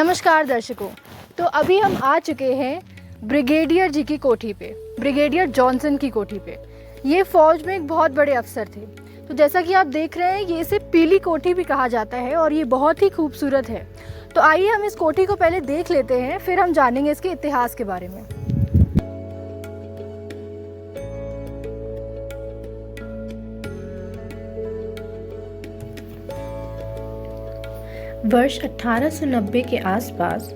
नमस्कार दर्शकों। तो अभी हम आ चुके हैं ब्रिगेडियर जी की कोठी पे, ब्रिगेडियर जॉनसन की कोठी पे। ये फ़ौज में एक बहुत बड़े अफसर थे। तो जैसा कि आप देख रहे हैं, ये इसे पीली कोठी भी कहा जाता है और ये बहुत ही खूबसूरत है। तो आइए हम इस कोठी को पहले देख लेते हैं, फिर हम जानेंगे इसके इतिहास के बारे में। वर्ष 1890 के आसपास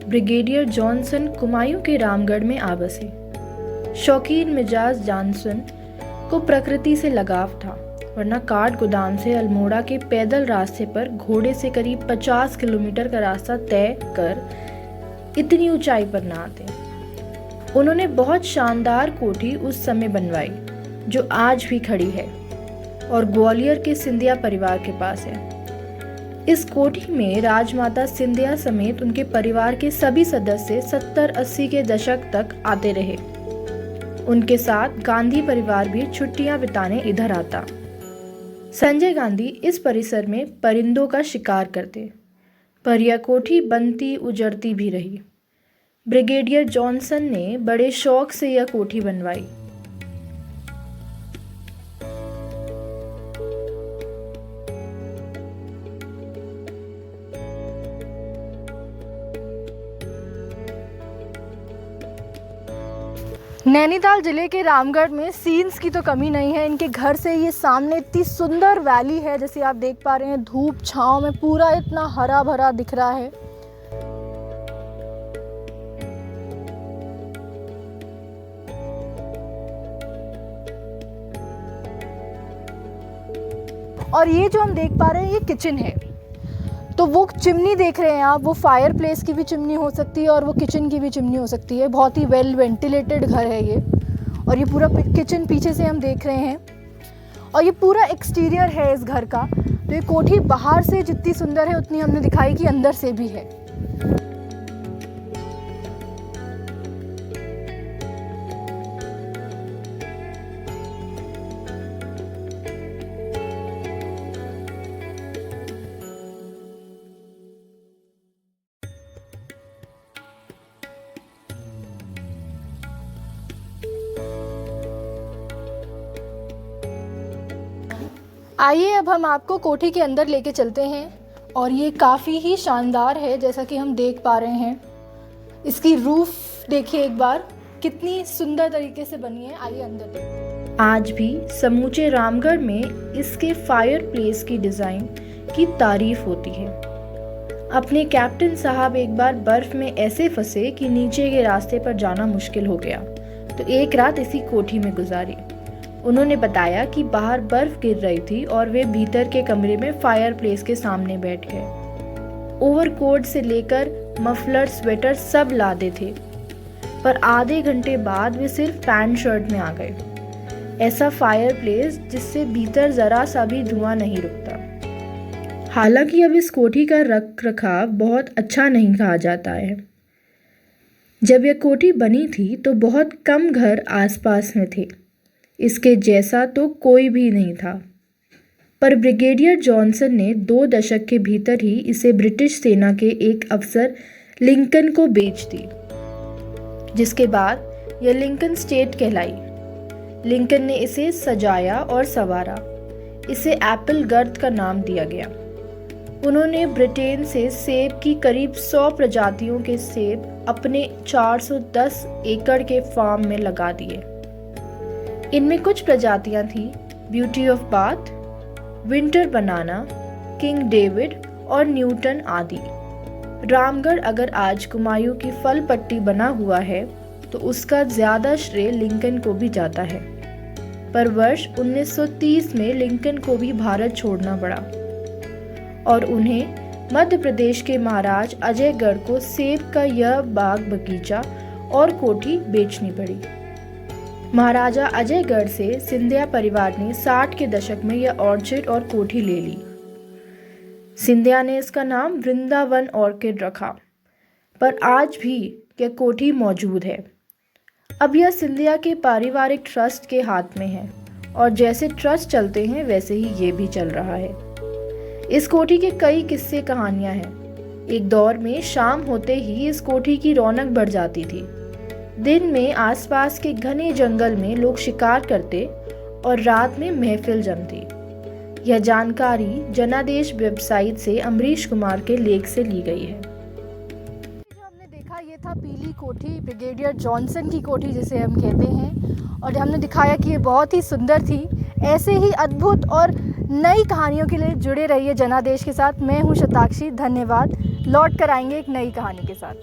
ब्रिगेडियर जॉनसन कुमायूं के रामगढ़ में आ बसे। शौकीन मिजाज जॉनसन को प्रकृति से लगाव था, वरना काठ गोदाम से अल्मोड़ा के पैदल रास्ते पर घोड़े से करीब 50 किलोमीटर का रास्ता तय कर इतनी ऊंचाई पर ना आते। उन्होंने बहुत शानदार कोठी उस समय बनवाई जो आज भी खड़ी है और ग्वालियर के सिंधिया परिवार के पास है। इस कोठी में राजमाता सिंधिया समेत उनके परिवार के सभी सदस्य 70-80 के दशक तक आते रहे। उनके साथ गांधी परिवार भी छुट्टियां बिताने इधर आता। संजय गांधी इस परिसर में परिंदों का शिकार करते, पर यह कोठी बनती उजड़ती भी रही। ब्रिगेडियर जॉनसन ने बड़े शौक से यह कोठी बनवाई। नैनीताल जिले के रामगढ़ में सीन्स की तो कमी नहीं है। इनके घर से ये सामने इतनी सुंदर वैली है, जैसे आप देख पा रहे हैं, धूप छांव में पूरा इतना हरा भरा दिख रहा है। और ये जो हम देख पा रहे हैं, ये किचन है। तो वो चिमनी देख रहे हैं आप, वो फायर प्लेस की भी चिमनी हो सकती है और वो किचन की भी चिमनी हो सकती है। बहुत ही वेल वेंटिलेटेड घर है ये। और ये पूरा किचन पीछे से हम देख रहे हैं और ये पूरा एक्सटीरियर है इस घर का। तो ये कोठी बाहर से जितनी सुंदर है उतनी हमने दिखाई कि अंदर से भी है। आइए अब हम आपको कोठी के अंदर लेके चलते हैं और ये काफ़ी ही शानदार है, जैसा कि हम देख पा रहे हैं। इसकी रूफ देखिए एक बार, कितनी सुंदर तरीके से बनी है। आइए अंदर देखते। आज भी समूचे रामगढ़ में इसके फायर प्लेस की डिज़ाइन की तारीफ होती है। अपने कैप्टन साहब एक बार बर्फ में ऐसे फंसे कि नीचे के रास्ते पर जाना मुश्किल हो गया, तो एक रात इसी कोठी में गुजारी। उन्होंने बताया कि बाहर बर्फ गिर रही थी और वे भीतर के कमरे में फायर प्लेस के सामने बैठ गए। ओवरकोट से लेकर मफलर, स्वेटर सब लादे थे, पर आधे घंटे बाद वे सिर्फ पैंट शर्ट में आ गए। ऐसा फायर प्लेस जिससे भीतर जरा सा भी धुआं नहीं रुकता। हालांकि अब इस कोठी का रख रखाव बहुत अच्छा नहीं कहा जाता है। जब यह कोठी बनी थी तो बहुत कम घर आसपास में थे, इसके जैसा तो कोई भी नहीं था। पर ब्रिगेडियर जॉनसन ने 2 दशक के भीतर ही इसे ब्रिटिश सेना के एक अफसर लिंकन को बेच दी, जिसके बाद यह लिंकन स्टेट कहलाई। लिंकन ने इसे सजाया और संवारा। इसे एप्पल गर्द का नाम दिया गया। उन्होंने ब्रिटेन से सेब की करीब 100 प्रजातियों के सेब अपने 410 एकड़ के फार्म में लगा दिए। इनमें कुछ प्रजातियां थी beauty of bath, winter banana, king David और न्यूटन आदि। रामगढ़ अगर आज कुमायूं की फल पट्टी बना हुआ है तो उसका ज़्यादा श्रेय लिंकन को भी जाता है। पर वर्ष 1930 में लिंकन को भी भारत छोड़ना पड़ा और उन्हें मध्य प्रदेश के महाराज अजयगढ़ को सेब का यह बाग बगीचा और कोठी बेचनी पड़ी। महाराजा अजयगढ़ से सिंधिया परिवार ने 60 के दशक में यह ऑर्चिड और कोठी ले ली। सिंधिया ने इसका नाम वृंदावन ऑर्किड रखा, पर आज भी यह कोठी मौजूद है। अब यह सिंधिया के पारिवारिक ट्रस्ट के हाथ में है और जैसे ट्रस्ट चलते हैं वैसे ही ये भी चल रहा है। इस कोठी के कई किस्से कहानियां हैं। एक दौर में शाम होते ही इस कोठी की रौनक बढ़ जाती थी। दिन में आसपास के घने जंगल में लोग शिकार करते और रात में महफिल जमती। यह जानकारी जनादेश वेबसाइट से अमरीश कुमार के लेख से ली गई है। जो हमने देखा ये था पीली कोठी, ब्रिगेडियर जॉनसन की कोठी जिसे हम कहते हैं, और हमने दिखाया कि ये बहुत ही सुंदर थी। ऐसे ही अद्भुत और नई कहानियों के लिए जुड़े रहिए जनादेश के साथ। मैं हूँ शताक्षी, धन्यवाद। लौट कर आएंगे एक नई कहानी के साथ।